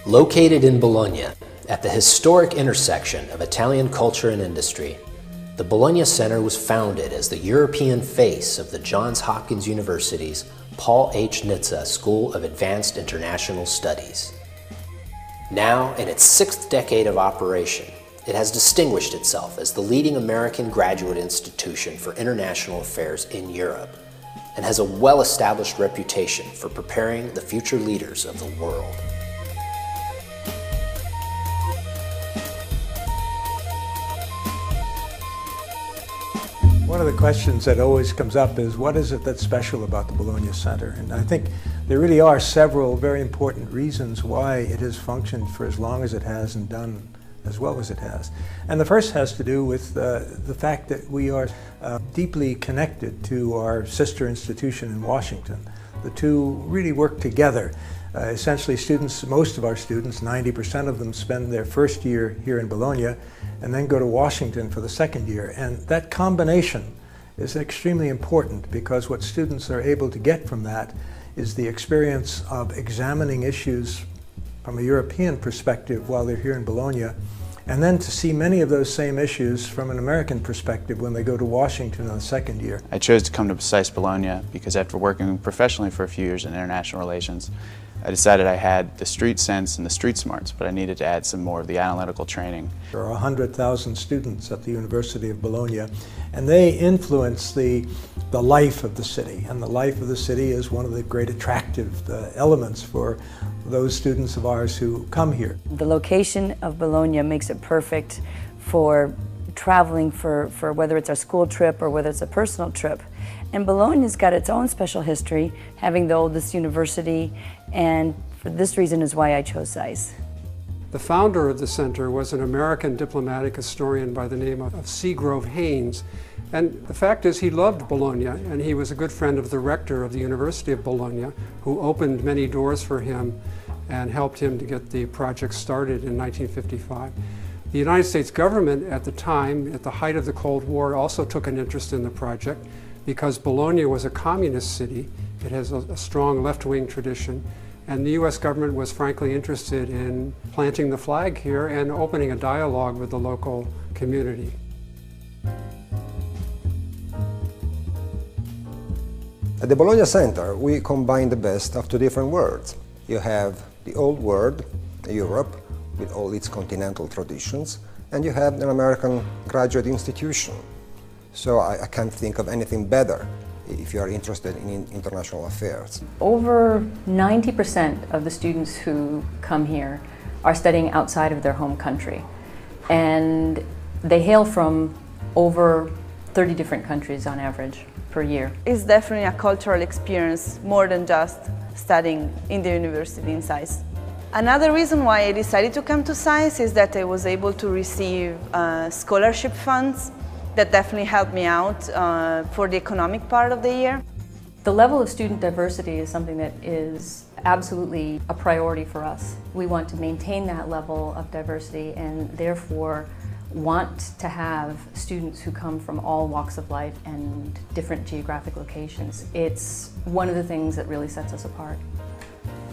Located in Bologna, at the historic intersection of Italian culture and industry, the Bologna Center was founded as the European face of the Johns Hopkins University's Paul H. Nizza School of Advanced International Studies. Now, in its 6th decade of operation, it has distinguished itself as the leading American graduate institution for international affairs in Europe and has a well-established reputation for preparing the future leaders of the world. One of the questions that always comes up is, what is it that's special about the Bologna Center? And I think there really are several very important reasons why it has functioned for as long as it has and done as well as it has. And the first has to do with the fact that we are deeply connected to our sister institution in Washington. The two really work together. Essentially, most of our students, 90% of them, spend their first year here in Bologna and then go to Washington for the second year. And that combination is extremely important because what students are able to get from that is the experience of examining issues from a European perspective while they're here in Bologna, and then to see many of those same issues from an American perspective when they go to Washington in the second year. I chose to come to SAIS Bologna because after working professionally for a few years in international relations, I decided I had the street sense and the street smarts, but I needed to add some more of the analytical training. There are 100,000 students at the University of Bologna, and they influence the life of the city. And the life of the city is one of the great attractive elements for those students of ours who come here. The location of Bologna makes it perfect for traveling for whether it's a school trip or whether it's a personal trip. And Bologna's got its own special history, having the oldest university, and for this reason is why I chose SAIS. The founder of the center was an American diplomatic historian by the name of Seagrove Haynes. And the fact is, he loved Bologna, and he was a good friend of the rector of the University of Bologna, who opened many doors for him and helped him to get the project started in 1955. The United States government at the time, at the height of the Cold War, also took an interest in the project because Bologna was a communist city. It has a strong left-wing tradition, and the U.S. government was frankly interested in planting the flag here and opening a dialogue with the local community. At the Bologna Center, we combine the best of two different worlds. You have the old world, Europe, with all its continental traditions, and you have an American graduate institution. So I can't think of anything better if you are interested in international affairs. Over 90% of the students who come here are studying outside of their home country, and they hail from over 30 different countries on average per year. It's definitely a cultural experience more than just studying in the university in SAIS. Another reason why I decided to come to SAIS is that I was able to receive scholarship funds that definitely helped me out for the economic part of the year. The level of student diversity is something that is absolutely a priority for us. We want to maintain that level of diversity and therefore want to have students who come from all walks of life and different geographic locations. It's one of the things that really sets us apart.